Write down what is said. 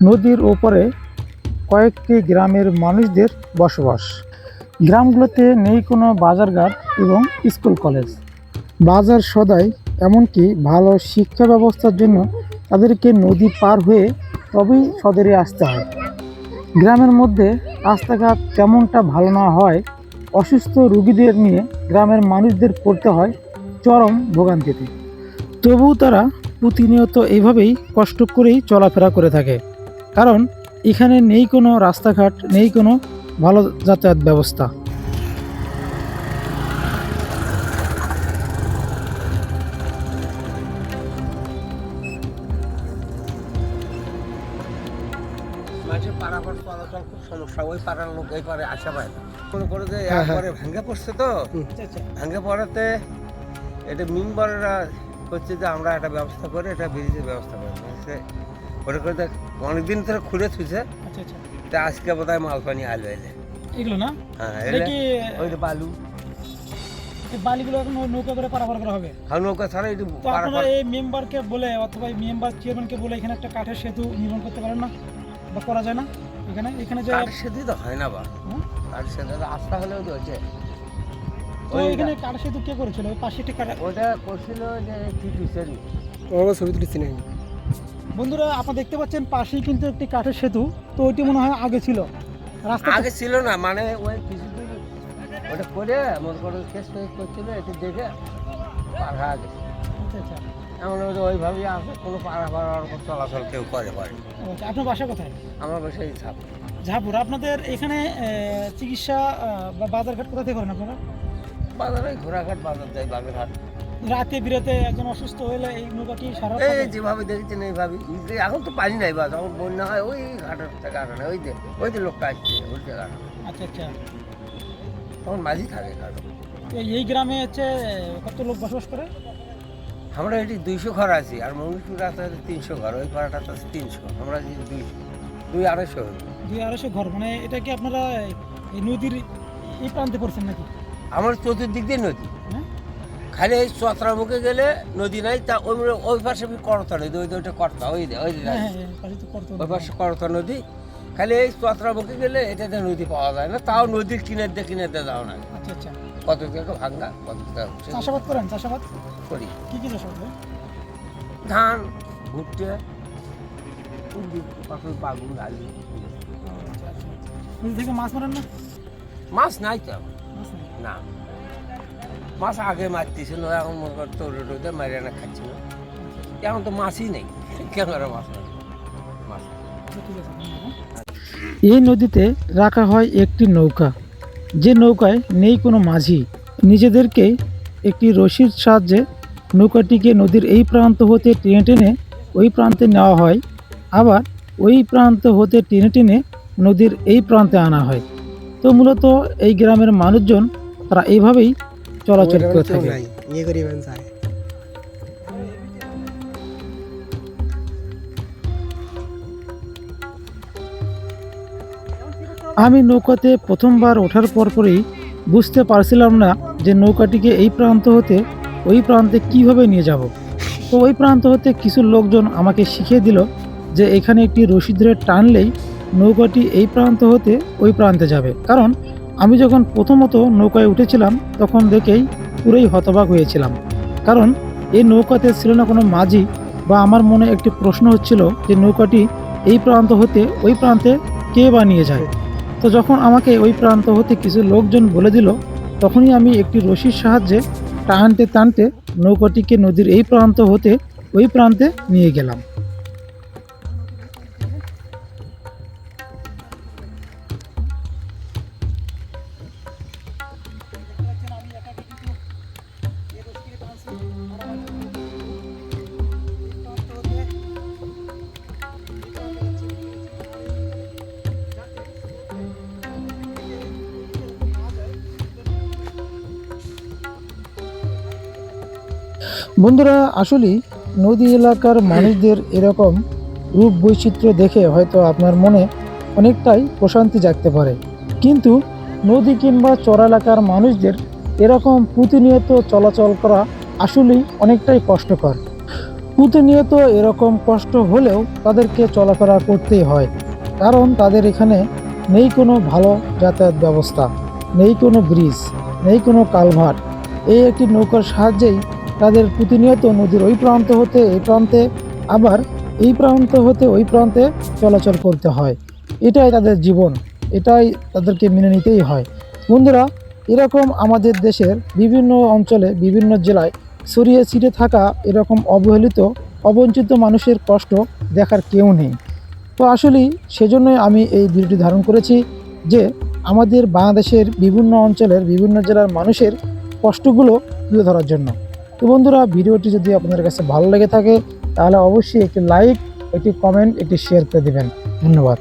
নদীর ওপরে কয়েকটি গ্রামের মানুষদের বসবাস। গ্রামগুলোতে নেই কোনো বাজারঘাট এবং স্কুল কলেজ, বাজার সদাই, এমনকি ভালো শিক্ষা ব্যবস্থার জন্য তাদেরকে নদী পার হয়ে তবেই সদরে আসতে হয়। গ্রামের মধ্যে রাস্তাঘাট তেমনটা ভালো না হয় অসুস্থ রোগীদের নিয়ে গ্রামের মানুষদের পড়তে হয় চরম ভোগান্তিতে। তবুও তারা প্রতিনিয়ত এইভাবেই কষ্ট করেই চলাফেরা করে থাকে, কারণ এখানে নেই কোনো রাস্তাঘাট, নেই কোনো ভালো যাতায়াত ব্যবস্থা। মানুষের পারাপার চলাচল খুব সমস্যা, ওই পাড়ার লোক এই পারে আসা পায় না। মনে করে যে একবারে ভেঙে পড়ছে, তো ভেঙে পড়াতে এটা মেম্বাররা হচ্ছে যে আমরা একটা ব্যবস্থা করে এটা ব্রিজের ব্যবস্থা করে মনে করে অনেকদিন ধরে খুঁড়ে থুইছে। তা আজকে বোধ হয় মাল পানি আলো এলে এগুলো না, হ্যাঁ ওই বালু বালিগুলো এখন নৌকা করে পারাপার করা হবে। হ্যাঁ, নৌকা ছাড়া এটি তো আপনারা এই মেম্বারকে বলে অথবা মেম্বার চেয়ারম্যানকে বলে এখানে একটা কাঠের সেতু নির্মাণ করতে পারেন না, বা করা যায় না? এখানে এখানে যে কাঠের সেতু তো হয় না, বা কাঠের সেতু রাস্তা হলেও তো হচ্ছে। তো এখানে কাঠের সেতু কে করেছিল? ওই পাশে একটা ওটা করছিল যে ঠিক হিসেবে ছবি তুলেছি না। বন্ধুরা, আপনারা দেখতে পাচ্ছেন পাশেই কিন্তু একটি কাঠের সেতু। তো ওইটি মনে হয় আগে ছিল, রাস্তা আগে ছিল না, মানে ওই কিছুদিন ওটা করে মনে করো শেষ করছিল, এটি দেখে পার হয়ে গেছে। আচ্ছা। এমন ওইভাবেই আছে, কোনো পারাপার চলাচল কেউ করে। আপনার বাসা কোথায়? আমার বাসায় ঝাপুর। আপনাদের এখানে চিকিৎসা বা বাজারঘাট কোথা থেকে করেন আপনারা? বাজারে ঘোড়াঘাট বাজার যায়, বাগেরহাট। রাতে বিরাতে একজন অসুস্থ হলে এই নৌকাটি সারা এই যেভাবে দেখেছেন এইভাবে। এখন তো পানি নাই, বা যখন বন্যা হয় ওই ঘাটের থেকে আনে, ওই যে লোকটা আসছে ওই জায়গা। আচ্ছা। তখন মাঝি থাকে কারণ। তো এই গ্রামে হচ্ছে কত লোক বসবাস করে? আমরা এটি 200 ঘর আছি, আর মঙ্গলপুর রাস্তা 300 ঘর, ওই পাড়াটা 300, আমরা 200-250 200-250 ঘর। মানে এটা কি আপনারা এই নদীর এই প্রান্তে পড়ছেন নাকি? আমার চতুর্দিক দিয়ে নদী, হ্যাঁ, খালি এই চতরা মুখে গেলে নদী নাই, তা ওই পাশে করতা নদী, ওইটা করতা, ওই পাশে করতা নদী। খালি এই চতরা মুখে গেলে এটাতে নদী পাওয়া যায় না, তাও নদীর কিনারে যাও না। আচ্ছা। কত থেকে ভাঙ্গা, কত চাষাবাদ করেন? চাষাবাদ করি। কি চাষাবাদ করেন? ধান, ভুট্টে, বাগুন, আলু। নদী থেকে মাছ মারেন না? মাছ নাই তো মাছ নেই। না, মাছ আগে মারতেছিল, এখন মনে কর তোরে মারিয়ে না খাচ্ছিল। এখন তো মাছই নেই, কেন মাছ নেই, মাছ। এই নদীতে রাখা হয় একটি নৌকা, যে নৌকায় নেই কোনো মাঝি। নিজেদেরকে একটি রশির সাহায্যে নৌকাটিকে নদীর এই প্রান্ত হতে টেনে টেনে ওই প্রান্তে নেওয়া হয়, আবার ওই প্রান্ত হতে টেনে টেনে নদীর এই প্রান্তে আনা হয়। তো মূলত এই গ্রামের মানুষজন তারা এইভাবেই চলাচল করে থাকে। আমি নৌকাতে প্রথমবার ওঠার পরপরই বুঝতে পারছিলাম না যে নৌকাটিকে এই প্রান্ত হতে ওই প্রান্তে কিভাবে নিয়ে যাব। তো ওই প্রান্ত হতে কিছু লোকজন আমাকে শিখিয়ে দিল যে এখানে একটি রশি ধরে টানলেই নৌকাটি এই প্রান্ত হতে ওই প্রান্তে যাবে। কারণ আমি যখন প্রথমত নৌকায় উঠেছিলাম তখন দেখেই পুরোই হতবাক হয়েছিলাম, কারণ এই নৌকাতে ছিল না কোনো মাঝি। বা আমার মনে একটি প্রশ্ন হচ্ছিল যে নৌকাটি এই প্রান্ত হতে ওই প্রান্তে কে বা নিয়ে যায়। তো যখন আমাকে ওই প্রান্ত হতে কিছু লোকজন বলে দিল, তখনই আমি একটি রশির সাহায্যে টানতে টানতে নৌকাটিকে নদীর এই প্রান্ত হতে ওই প্রান্তে নিয়ে গেলাম। বন্ধুরা, আসলেই নদী এলাকার মানুষদের এরকম রূপ বৈচিত্র্য দেখে হয়তো আপনার মনে অনেকটাই প্রশান্তি জাগতে পারে, কিন্তু নদী কিংবা চর এলাকার মানুষদের এরকম প্রতিনিয়ত চলাচল করা আসলেই অনেকটাই কষ্টকর। প্রতিনিয়ত এরকম কষ্ট হলেও তাদেরকে চলাফেরা করতেই হয়, কারণ তাদের এখানে নেই কোনো ভালো যাতায়াত ব্যবস্থা, নেই কোনো ব্রিজ, নেই কোনো কালভার্ট। এই একটি নৌকার সাহায্যেই তাদের প্রতিনিয়ত নদীর ওই প্রান্ত হতে এই প্রান্তে, আবার এই প্রান্ত হতে ওই প্রান্তে চলাচল করতে হয়। এটাই তাদের জীবন, এটাই তাদেরকে মেনে নিতেই হয়। বন্ধুরা, এরকম আমাদের দেশের বিভিন্ন অঞ্চলে, বিভিন্ন জেলায় ছড়িয়ে ছিটে থাকা এরকম অবহেলিত, অবঞ্চিত মানুষের কষ্ট দেখার কেউ নেই। তো আসলেই সেজন্যই আমি এই ভিডিওটি ধারণ করেছি, যে আমাদের বাংলাদেশের বিভিন্ন অঞ্চলের, বিভিন্ন জেলার মানুষের কষ্টগুলো তুলে ধরার জন্য। তো বন্ধুরা, ভিডিওটি যদি আপনাদের কাছে ভালো লেগে থাকে তাহলে অবশ্যই একটি লাইক, একটি কমেন্ট, একটি শেয়ার করে দেবেন। ধন্যবাদ।